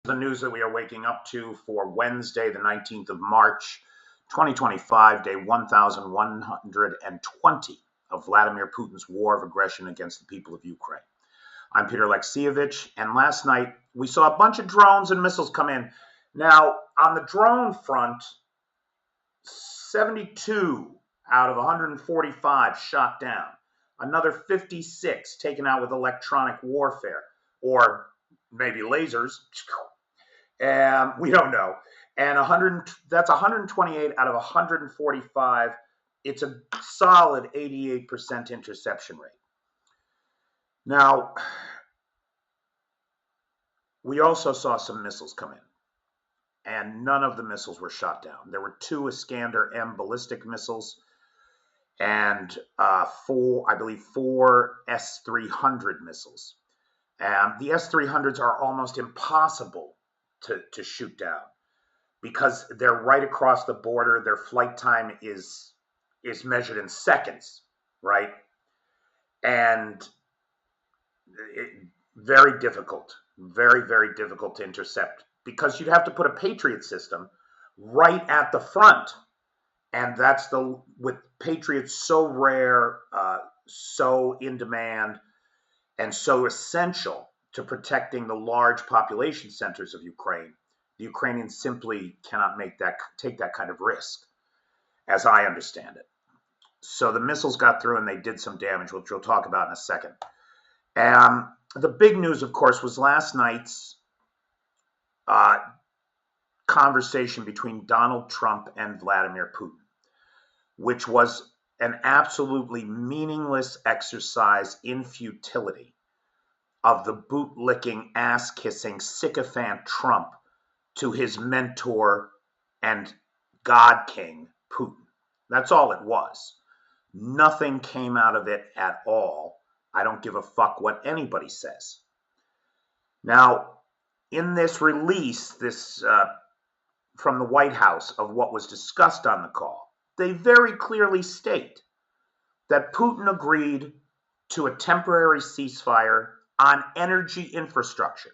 The news that we are waking up to for Wednesday, the 19th of March, 2025, day 1120 of Vladimir Putin's war of aggression against the people of Ukraine. I'm Peter Alexievich, and last night we saw a bunch of drones and missiles come in. Now, on the drone front, 72 out of 145 shot down. Another 56 taken out with electronic warfare, or maybe lasers. We don't know. And that's 128 out of 145. It's a solid 88% interception rate. Now, we also saw some missiles come in, and none of the missiles were shot down. There were 2 Iskander-M ballistic missiles and 4 S-300 missiles. The S-300s are almost impossible to shoot down because they're right across the border. Their flight time is measured in seconds, right? And very difficult, very, very difficult to intercept because you'd have to put a Patriot system right at the front. And that's with Patriots so rare, so in demand, and so essential to protecting the large population centers of Ukraine, the Ukrainians simply cannot take that kind of risk, as I understand it. So the missiles got through and they did some damage, which we'll talk about in a second. The big news, of course, was last night's conversation between Donald Trump and Vladimir Putin, which was an absolutely meaningless exercise in futility of the boot-licking, ass-kissing sycophant Trump to his mentor and God King, Putin. That's all it was. Nothing came out of it at all. I don't give a fuck what anybody says. Now, in this release, from the White House of what was discussed on the call, they very clearly state that Putin agreed to a temporary ceasefire on energy infrastructure.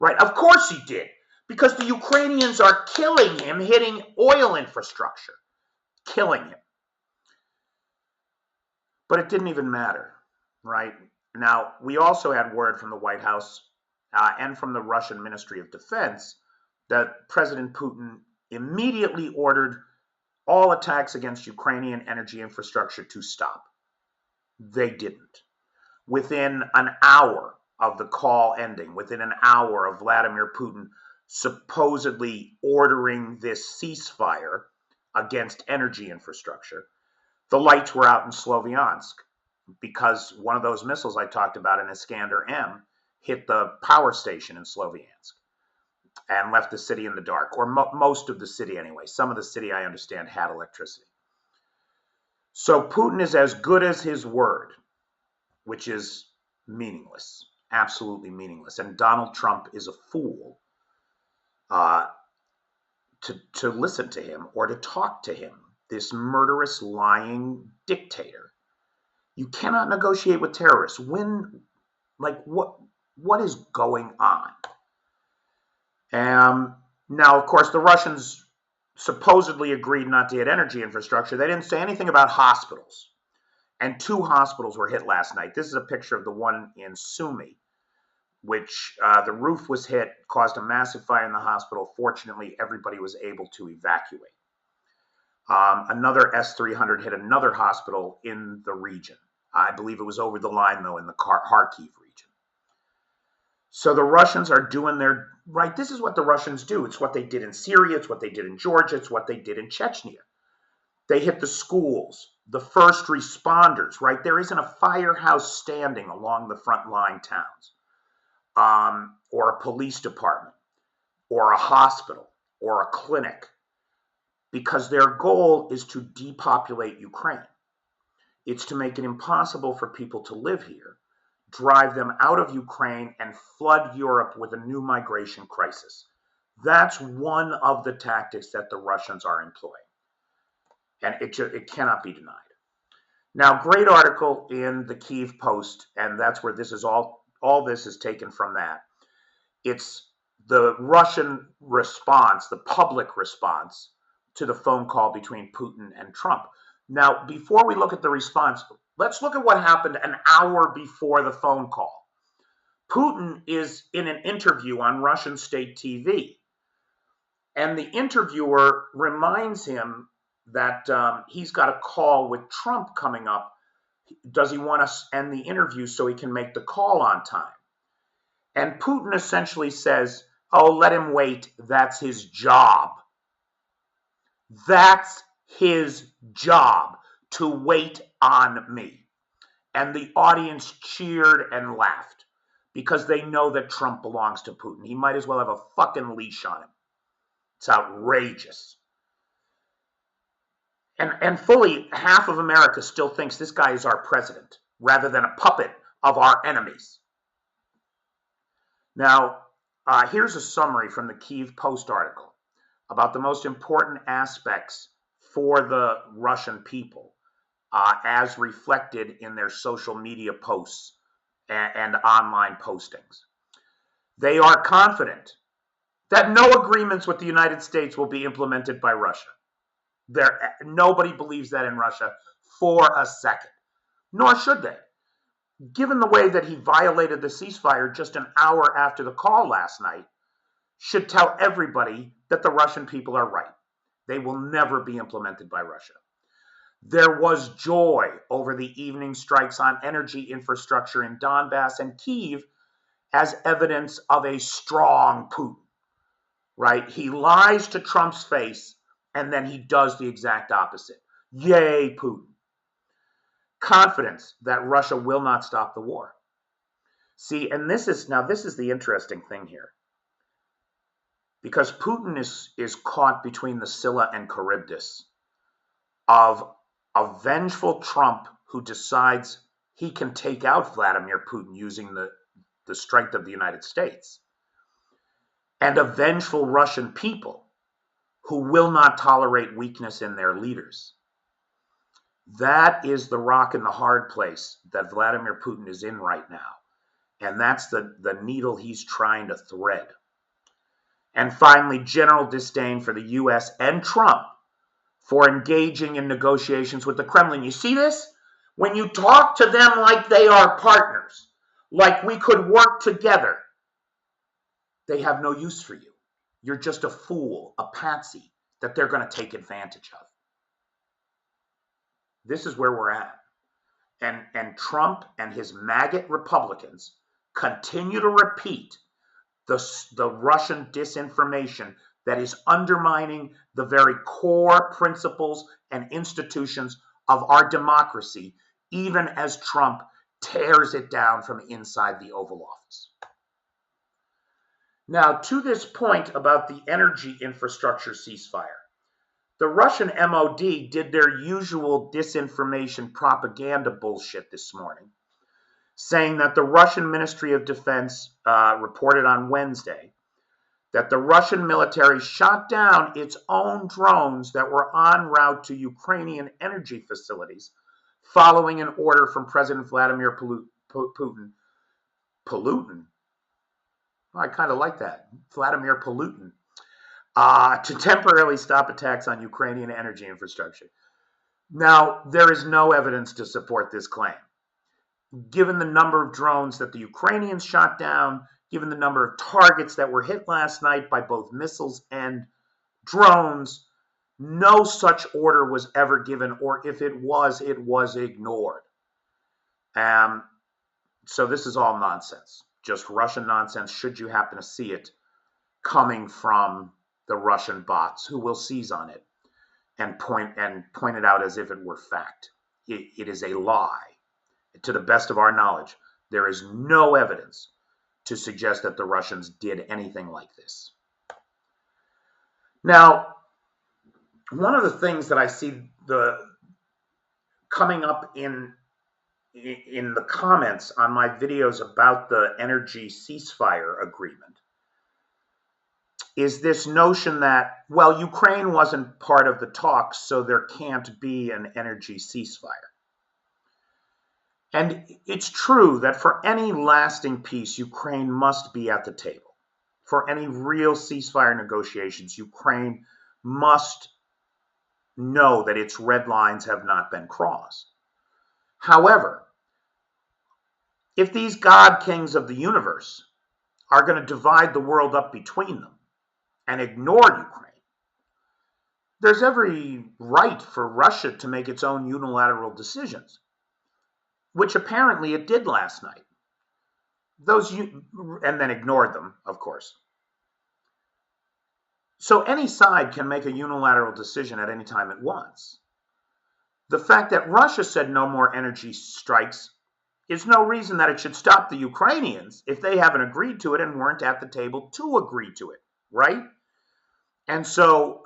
Right? Of course he did, because the Ukrainians are killing him, hitting oil infrastructure, killing him. But it didn't even matter, right? Now, we also had word from the White House and from the Russian Ministry of Defense that President Putin immediately ordered all attacks against Ukrainian energy infrastructure to stop. They didn't. Within an hour of the call ending, within an hour of Vladimir Putin supposedly ordering this ceasefire against energy infrastructure, the lights were out in Sloviansk because one of those missiles I talked about, an Iskander-M, hit the power station in Sloviansk and left the city in the dark, or most of the city anyway. Some of the city, I understand, had electricity. So Putin is as good as his word, which is meaningless, absolutely meaningless. And Donald Trump is a fool to listen to him or to talk to him, this murderous, lying dictator. You cannot negotiate with terrorists. What is going on? Now, of course, the Russians supposedly agreed not to hit energy infrastructure. They didn't say anything about hospitals. And 2 hospitals were hit last night. This is a picture of the one in Sumy, which the roof was hit, caused a massive fire in the hospital. Fortunately, everybody was able to evacuate. Another S-300 hit another hospital in the region. I believe it was over the line, though, in the Kharkiv region. So the Russians are doing their right. This is what the Russians do. It's what they did in Syria. It's what they did in Georgia. It's what they did in Chechnya. They hit the schools, the first responders, right? There isn't a firehouse standing along the front line towns, or a police department, or a hospital, or a clinic, because their goal is to depopulate Ukraine. It's to make it impossible for people to live here, drive them out of Ukraine, and flood Europe with a new migration crisis. That's one of the tactics that the Russians are employing. And it cannot be denied. Now, great article in the Kyiv Post, and that's where this is all this is taken from that. It's the Russian response, the public response to the phone call between Putin and Trump. Now, before we look at the response, let's look at what happened an hour before the phone call. Putin is in an interview on Russian state TV, and the interviewer reminds him that he's got a call with Trump coming up. Does he want to end the interview so he can make the call on time? And Putin essentially says, oh, let him wait. That's his job. That's his job, to wait on me. And the audience cheered and laughed because they know that Trump belongs to Putin. He might as well have a fucking leash on him. It's outrageous. And fully half of America still thinks this guy is our president rather than a puppet of our enemies. Now, here's a summary from the Kyiv Post article about the most important aspects for the Russian people as reflected in their social media posts and online postings. They are confident that no agreements with the United States will be implemented by Russia. Nobody believes that in Russia for a second, nor should they. Given the way that he violated the ceasefire just an hour after the call last night, should tell everybody that the Russian people are right. They will never be implemented by Russia. There was joy over the evening strikes on energy infrastructure in Donbass and Kyiv as evidence of a strong Putin, right? He lies to Trump's face and then he does the exact opposite. Yay, Putin. Confidence that Russia will not stop the war. See, and this is the interesting thing here. Because Putin is caught between the Scylla and Charybdis of a vengeful Trump who decides he can take out Vladimir Putin using the strength of the United States, and a vengeful Russian people who will not tolerate weakness in their leaders. That is the rock and the hard place that Vladimir Putin is in right now. And that's the needle he's trying to thread. And finally, general disdain for the U.S. and Trump for engaging in negotiations with the Kremlin. You see this? When you talk to them like they are partners, like we could work together, they have no use for you. You're just a fool, a patsy that they're going to take advantage of. This is where we're at. And Trump and his maggot Republicans continue to repeat the Russian disinformation that is undermining the very core principles and institutions of our democracy, even as Trump tears it down from inside the Oval Office. Now, to this point about the energy infrastructure ceasefire, the Russian MOD did their usual disinformation propaganda bullshit this morning, saying that the Russian Ministry of Defense reported on Wednesday that the Russian military shot down its own drones that were en route to Ukrainian energy facilities following an order from President Vladimir Putin. Pollutin? Oh, I kind of like that. Vladimir Pollutin. To temporarily stop attacks on Ukrainian energy infrastructure. Now, there is no evidence to support this claim. Given the number of drones that the Ukrainians shot down, given the number of targets that were hit last night by both missiles and drones, no such order was ever given, or if it was ignored. So this is all nonsense, just Russian nonsense, should you happen to see it coming from the Russian bots who will seize on it and point it out as if it were fact. It is a lie. To the best of our knowledge, there is no evidence to suggest that the Russians did anything like this. Now, one of the things that I see coming up in the comments on my videos about the energy ceasefire agreement is this notion that, well, Ukraine wasn't part of the talks, so there can't be an energy ceasefire. And it's true that for any lasting peace, Ukraine must be at the table. for any real ceasefire negotiations, Ukraine must know that its red lines have not been crossed. However, if these God kings of the universe are going to divide the world up between them and ignore Ukraine, there's every right for Russia to make its own unilateral decisions, which apparently it did last night. And then ignored them, of course. So any side can make a unilateral decision at any time it wants. The fact that Russia said no more energy strikes is no reason that it should stop the Ukrainians if they haven't agreed to it and weren't at the table to agree to it, right? And so,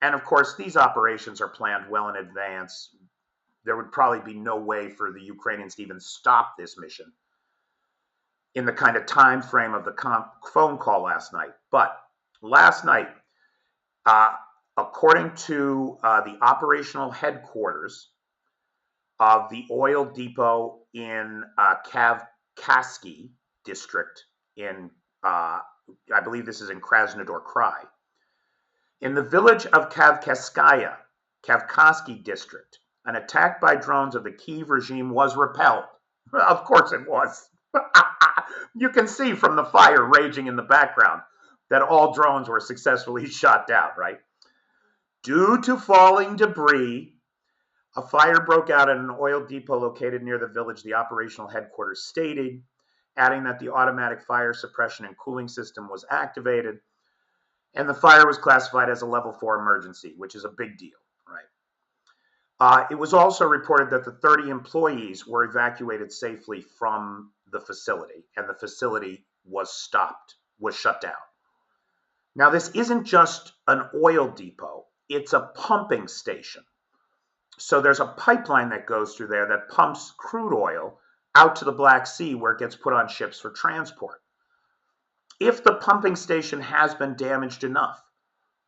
and of course, these operations are planned well in advance. There would probably be no way for the Ukrainians to even stop this mission in the kind of time frame of the phone call last night. But last night, according to the operational headquarters of the oil depot in Kavkazky district in, I believe this is in Krasnodar Krai, in the village of Kavkazskaya, Kavkazky district, an attack by drones of the Kyiv regime was repelled. Of course it was. You can see from the fire raging in the background that all drones were successfully shot down, right? Due to falling debris, a fire broke out at an oil depot located near the village, the operational headquarters stated, adding that the automatic fire suppression and cooling system was activated, and the fire was classified as a level 4 emergency, which is a big deal, right? It was also reported that the 30 employees were evacuated safely from the facility, and the facility was shut down. Now, this isn't just an oil depot, it's a pumping station. So there's a pipeline that goes through there that pumps crude oil out to the Black Sea where it gets put on ships for transport. If the pumping station has been damaged enough,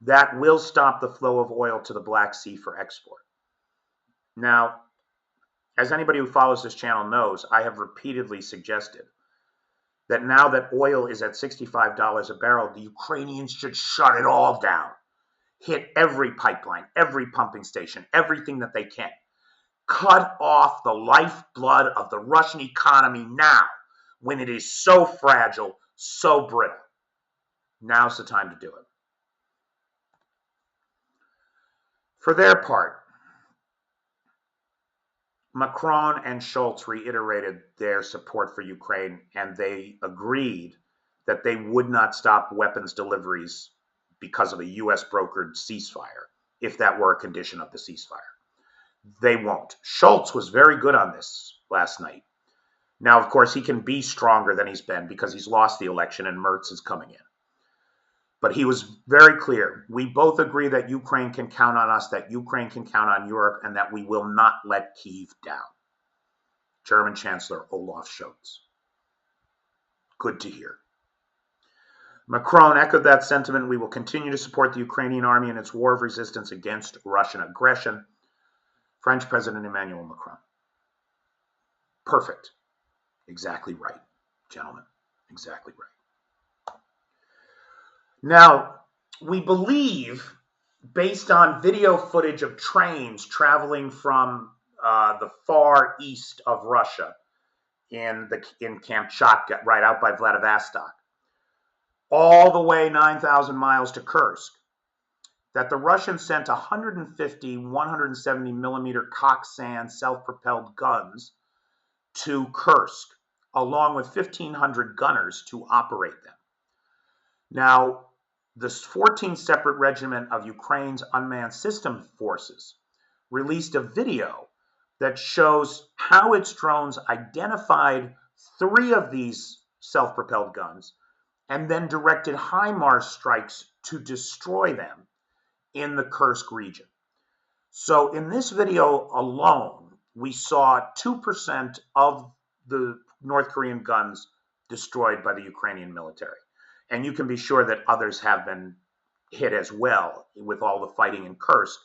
that will stop the flow of oil to the Black Sea for export. Now, as anybody who follows this channel knows, I have repeatedly suggested that now that oil is at $65 a barrel, the Ukrainians should shut it all down. Hit every pipeline, every pumping station, everything that they can. Cut off the lifeblood of the Russian economy now, when it is so fragile, so brittle. Now's the time to do it. For their part, Macron and Scholz reiterated their support for Ukraine, and they agreed that they would not stop weapons deliveries because of a U.S. brokered ceasefire, if that were a condition of the ceasefire. They won't. Scholz was very good on this last night. Now, of course, he can be stronger than he's been because he's lost the election and Merz is coming in. But he was very clear. We both agree that Ukraine can count on us, that Ukraine can count on Europe, and that we will not let Kyiv down. German Chancellor Olaf Scholz. Good to hear. Macron echoed that sentiment. We will continue to support the Ukrainian army in its war of resistance against Russian aggression. French President Emmanuel Macron. Perfect. Exactly right, gentlemen. Exactly right. Now, we believe, based on video footage of trains traveling from the far east of Russia in Kamchatka, right out by Vladivostok, all the way 9,000 miles to Kursk, that the Russians sent 150 170 millimeter Coxsand self-propelled guns to Kursk, along with 1,500 gunners to operate them. Now, the 14th separate regiment of Ukraine's unmanned system forces released a video that shows how its drones identified 3 of these self-propelled guns and then directed HIMARS strikes to destroy them in the Kursk region. So in this video alone, we saw 2% of the North Korean guns destroyed by the Ukrainian military. And you can be sure that others have been hit as well with all the fighting in Kursk,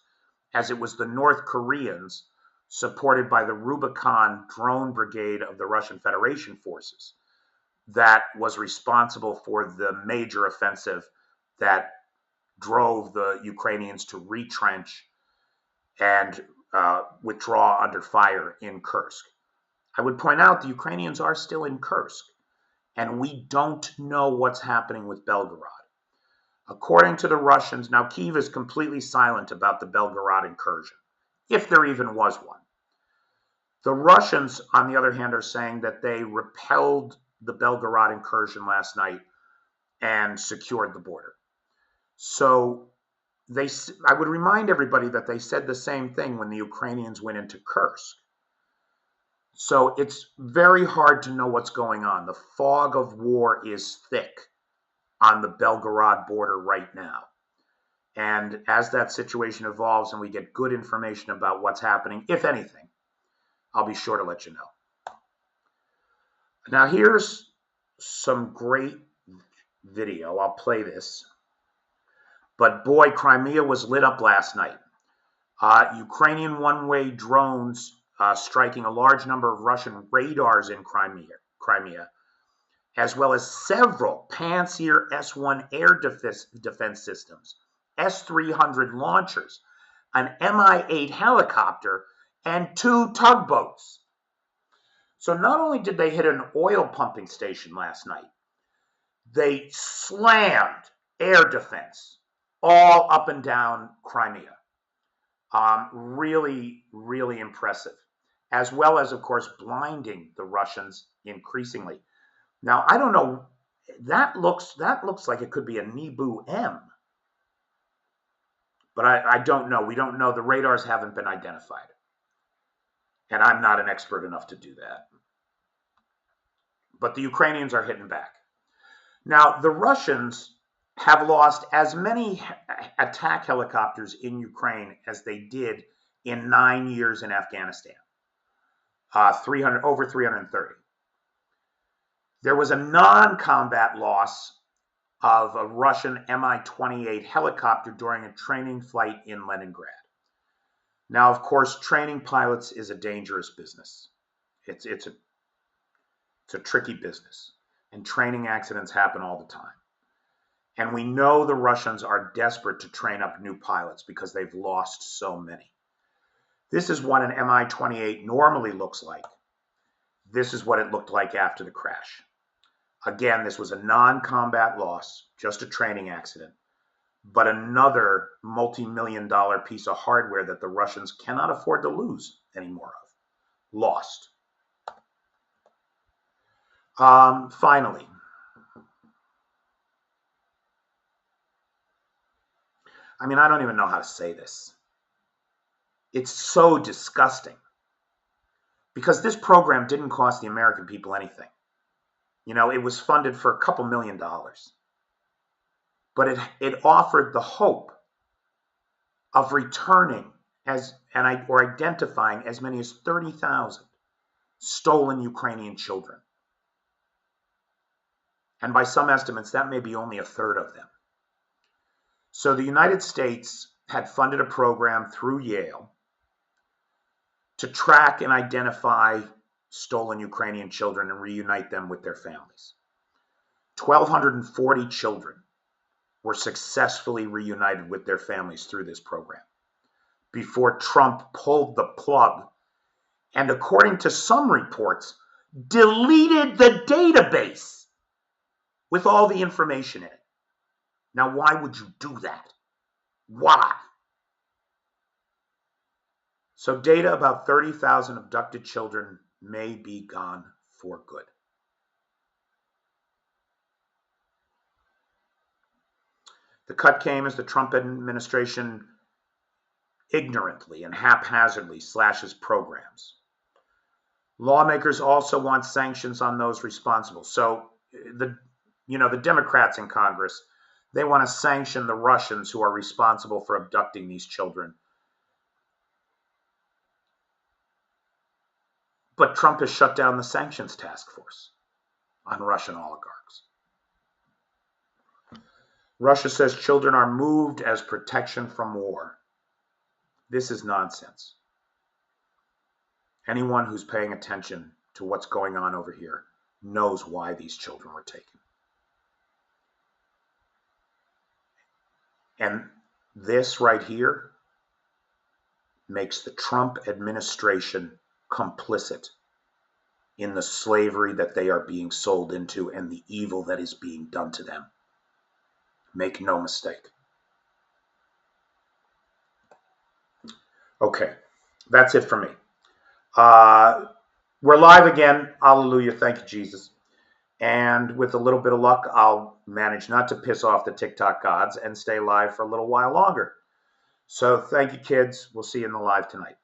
as it was the North Koreans, supported by the Rubicon drone brigade of the Russian Federation forces, that was responsible for the major offensive that drove the Ukrainians to retrench and withdraw under fire in Kursk. I would point out the Ukrainians are still in Kursk, and we don't know what's happening with Belgorod. According to the Russians, now Kyiv is completely silent about the Belgorod incursion, if there even was one. The Russians, on the other hand, are saying that they repelled the Belgorod incursion last night and secured the border. So I would remind everybody that they said the same thing when the Ukrainians went into Kursk. So it's very hard to know what's going on. The fog of war is thick on the Belgorod border right now. And as that situation evolves and we get good information about what's happening, if anything, I'll be sure to let you know. Now here's some great video. I'll play this. But boy, Crimea was lit up last night. Ukrainian one-way drones striking a large number of Russian radars in Crimea, as well as several Pantsir S-1 air defense systems, S-300 launchers, an Mi-8 helicopter, and 2 tugboats. So not only did they hit an oil pumping station last night, they slammed air defense all up and down Crimea. Really, really impressive, as well as, of course, blinding the Russians increasingly. Now, I don't know, that looks like it could be a Nibu M, but I don't know. We don't know. The radars haven't been identified, and I'm not an expert enough to do that. But the Ukrainians are hitting back. Now, the Russians have lost as many attack helicopters in Ukraine as they did in 9 years in Afghanistan, over 330. There was a non-combat loss of a Russian Mi-28 helicopter during a training flight in Leningrad. Now, of course, training pilots is a dangerous business. It's a tricky business, and training accidents happen all the time. And we know the Russians are desperate to train up new pilots because they've lost so many. This is what an Mi-28 normally looks like. This is what it looked like after the crash. Again, this was a non-combat loss, just a training accident, but another multi-million-dollar piece of hardware that the Russians cannot afford to lose any more of. Lost. Finally, I mean, I don't even know how to say this. It's so disgusting because this program didn't cost the American people anything. You know, it was funded for a couple $1 million, but it offered the hope of returning or identifying as many as 30,000 stolen Ukrainian children. And by some estimates, that may be only a third of them. So the United States had funded a program through Yale to track and identify stolen Ukrainian children and reunite them with their families. 1,240 children were successfully reunited with their families through this program before Trump pulled the plug and, according to some reports, deleted the database with all the information in it. Now, why would you do that? Why? So data about 30,000 abducted children may be gone for good. The cut came as the Trump administration ignorantly and haphazardly slashes programs. Lawmakers also want sanctions on those responsible. So the Democrats in Congress, they want to sanction the Russians who are responsible for abducting these children. But Trump has shut down the sanctions task force on Russian oligarchs. Russia says children are moved as protection from war. This is nonsense. Anyone who's paying attention to what's going on over here knows why these children were taken. And this right here makes the Trump administration complicit in the slavery that they are being sold into and the evil that is being done to them. Make no mistake. Okay, that's it for me. We're live again. Hallelujah. Thank you, Jesus. And with a little bit of luck, I'll manage not to piss off the TikTok gods and stay live for a little while longer. So thank you, kids. We'll see you in the live tonight.